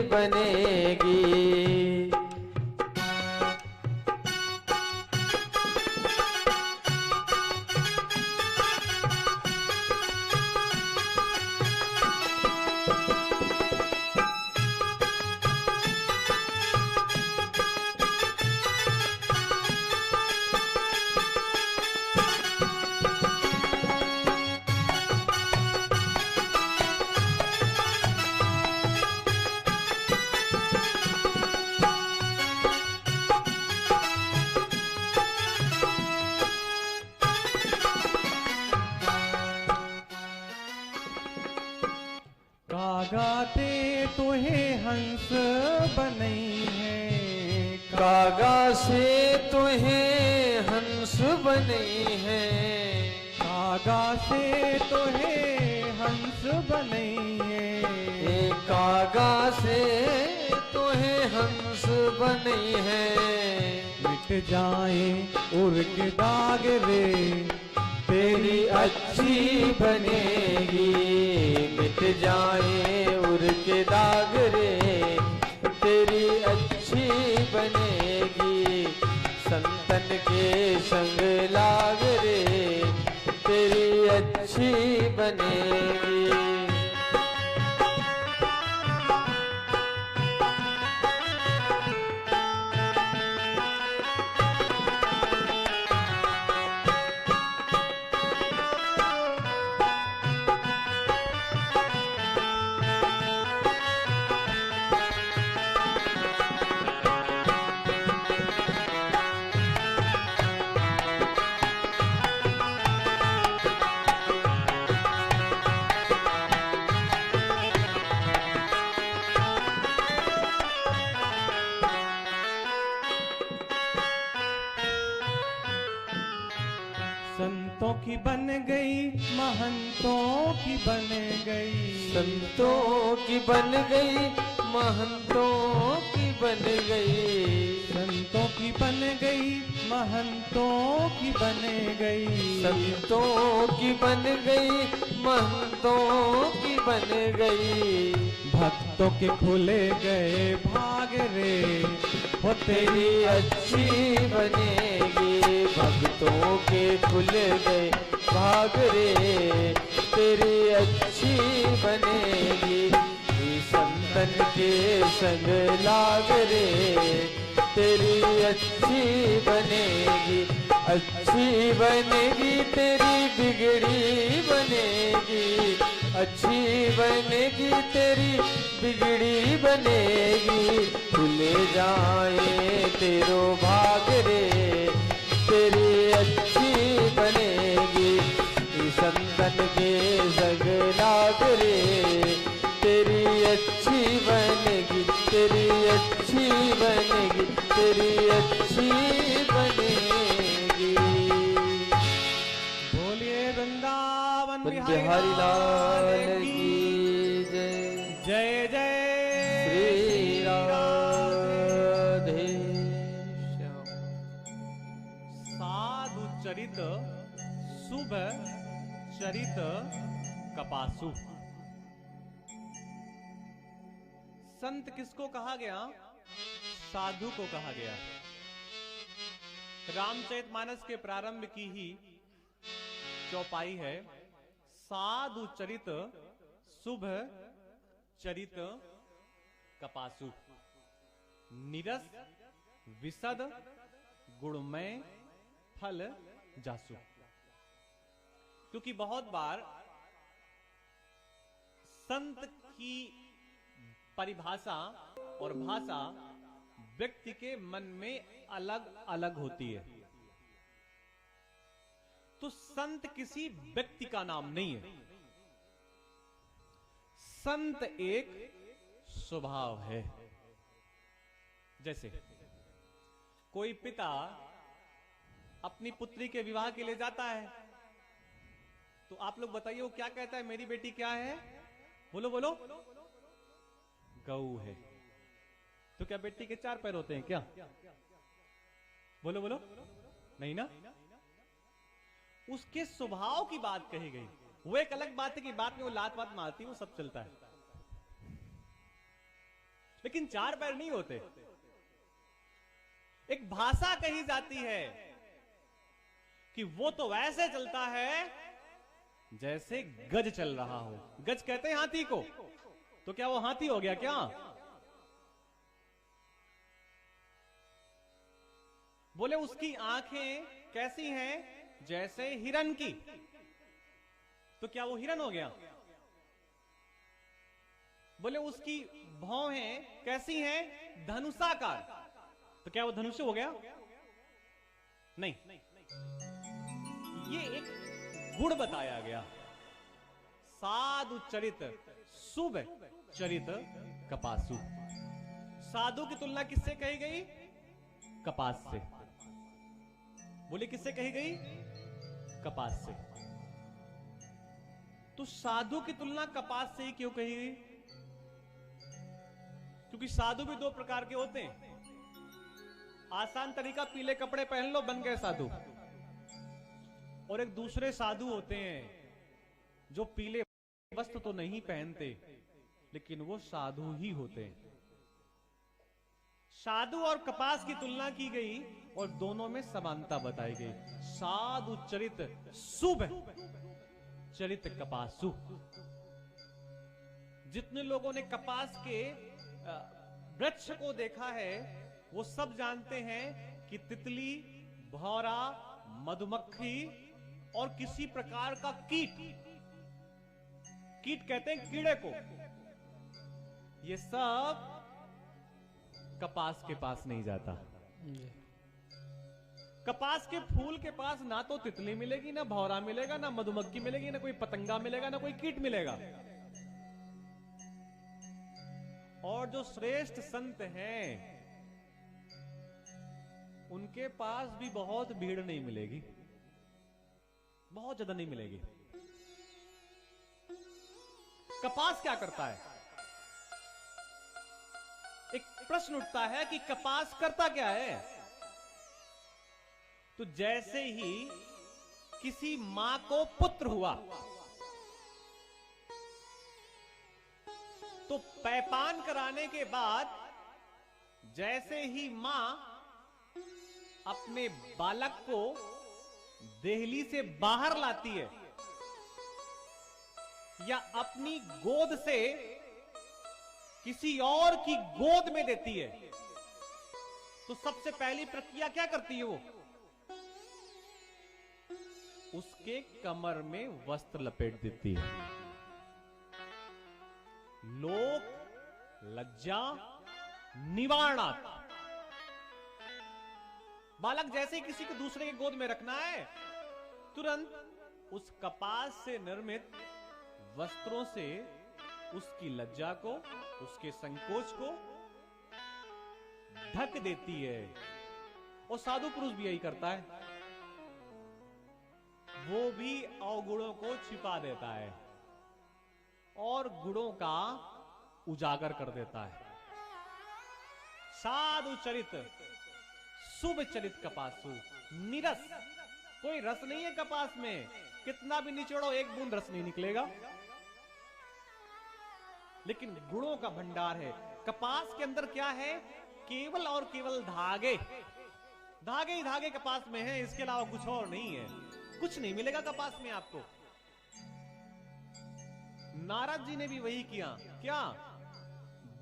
बनेगी। कागाते तुहें हंस बनई है, कागा से तुहें हंस बनई है, कागा से तुहें हंस बनई है, कागा से तुहें हंस बनई है। मिट जाए उर के दाग रे तेरी अच्छी बनेगी, मिट जाए उर के दाग रे तेरी अच्छी बनेगी। संतन के संग लाग रे तेरी अच्छी बनेगी। संतों की बन गई महंतों की बन गई, संतों की बन गई महंतों की बन गई, संतों की बन गई महंतों की बन गई, संतों की बन गई महंतों की बन गई। भक्तों के खुले गए भाग रे हो तेरी अच्छी बनेगी, भक्तों के खुल गए भाग रे तेरी अच्छी बनेगी। ये संतन के संग लाग रे तेरी अच्छी बनेगी, अच्छी बनेगी तेरी बिगड़ी बनेगी, अच्छी बनेगी तेरी बिगड़ी बनेगी। खुले जाए तेरो भाग रे तेरी अच्छी बनेगी। संतन के संग लाग रे तेरी अच्छी बनेगी, तेरी अच्छी बनेगी, तेरी अच्छी बनेगी। बोलिए वृंदावन बिहारी लाल की जय। जय जय श्री राधे श्याम। साधु चरित शुभ चरित कपासु। संत किसको कहा गया? साधु को कहा गया। रामचरितमानस के प्रारंभ की ही चौपाई है, साधु चरित शुभ चरित कपासु। निरस विशद गुणमय फल जासु। क्योंकि बहुत बार संत की परिभाषा और भाषा व्यक्ति के मन में अलग अलग होती है। तो संत किसी व्यक्ति का नाम नहीं है, संत एक स्वभाव है। जैसे कोई पिता अपनी पुत्री के विवाह के लिए जाता है, तो आप लोग बताइए वो क्या कहता है? मेरी बेटी क्या है? बोलो बोलो। गऊ है। तो क्या बेटी के चार पैर होते हैं क्या? बोलो बोलो। नहीं ना। उसके स्वभाव की बात कही गई। वो एक अलग बात है कि बात में वो लात वात मारती है, वो सब चलता है। लेकिन चार पैर नहीं होते। एक भाषा कही जाती है कि वो तो वैसे चलता है जैसे गज चल रहा हो। गज कहते हैं हाथी को, तो क्या वो हाथी हो गया क्या? बोले उसकी आंखें कैसी हैं? जैसे हिरन की, तो क्या वो हिरन हो गया? बोले उसकी भौहें कैसी हैं? धनुषाकार, तो क्या वो धनुष हो गया? नहीं, ये एक गुण बताया गया। साधु चरित शुभ चरित कपासु। साधु की तुलना किससे कही गई? कपास से। बोले किससे कही गई? कपास से। तो साधु की तुलना कपास से ही क्यों कही गई? क्योंकि साधु भी दो प्रकार के होते हैं। आसान तरीका, पीले कपड़े पहन लो, बन गए साधु। और एक दूसरे साधु होते हैं जो पीले वस्त्र तो नहीं पहनते, लेकिन वो साधु ही होते हैं। साधु और कपास की तुलना की गई और दोनों में समानता बताई गई। साधु चरित शुभ चरित कपासु। जितने लोगों ने कपास के वृक्ष को देखा है वो सब जानते हैं कि तितली, भौरा, मधुमक्खी और किसी प्रकार का कीट, कीट कहते हैं कीड़े को, ये सब कपास के पास नहीं जाता। कपास के फूल के पास ना तो तितली मिलेगी, ना भौरा मिलेगा, ना मधुमक्खी मिलेगी, ना कोई पतंगा मिलेगा, ना कोई कीट मिलेगा। और जो श्रेष्ठ संत हैं उनके पास भी बहुत भीड़ नहीं मिलेगी, बहुत ज्यादा नहीं मिलेगी। कपास क्या करता है? एक प्रश्न उठता है कि कपास करता क्या है? तो जैसे ही किसी मां को पुत्र हुआ तो पैपान कराने के बाद जैसे ही मां अपने बालक को देहली से बाहर लाती है या अपनी गोद से किसी और की गोद में देती है, तो सबसे पहली प्रक्रिया क्या करती है? वो उसके कमर में वस्त्र लपेट देती है। लोक लज्जा निवारणार्थ। बालक जैसे ही किसी को दूसरे के गोद में रखना है, तुरंत उस कपास से निर्मित वस्त्रों से उसकी लज्जा को, उसके संकोच को ढक देती है। और साधु पुरुष भी यही करता है, वो भी अवगुणों को छिपा देता है और गुणों का उजागर कर देता है। साधु चरित शुभ चरित कपासु। निरस, कोई रस नहीं है कपास में, कितना भी निचोड़ो एक बूंद रस नहीं निकलेगा, लेकिन गुणों का भंडार है। कपास के अंदर क्या है? केवल और केवल धागे, धागे ही धागे कपास में है, इसके अलावा कुछ और नहीं है। कुछ नहीं मिलेगा कपास में आपको। नारद जी ने भी वही किया। क्या?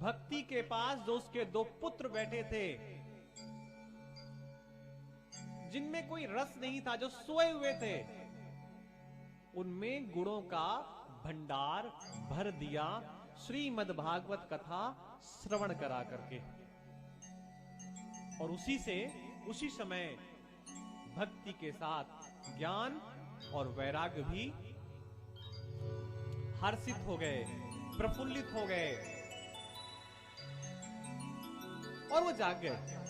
भक्ति के पास जो उसके दो पुत्र बैठे थे, जिनमें कोई रस नहीं था, जो सोए हुए थे, उनमें गुणों का भंडार भर दिया श्रीमद् भागवत कथा श्रवण करा करके। और उसी समय भक्ति के साथ ज्ञान और वैराग्य भी हर्षित हो गए, प्रफुल्लित हो गए और वो जाग गए।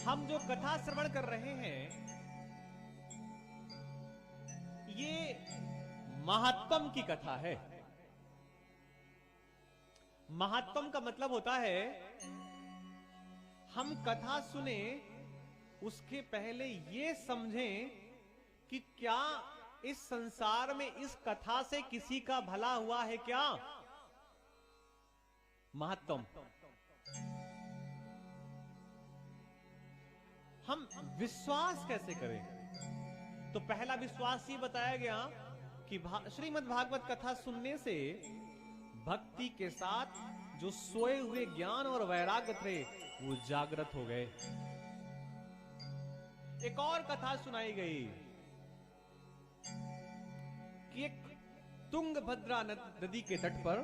हम जो कथा श्रवण कर रहे हैं, ये महात्म की कथा है। महात्म का मतलब होता है हम कथा सुने उसके पहले ये समझें कि क्या इस संसार में इस कथा से किसी का भला हुआ है क्या? महत्तम। हम विश्वास कैसे करें? तो पहला विश्वास ये बताया गया कि श्रीमद् भागवत कथा सुनने से भक्ति के साथ जो सोए हुए ज्ञान और वैराग्य थे वो जागृत हो गए। एक और कथा सुनाई गई कि एक तुंगभद्रा नदी के तट पर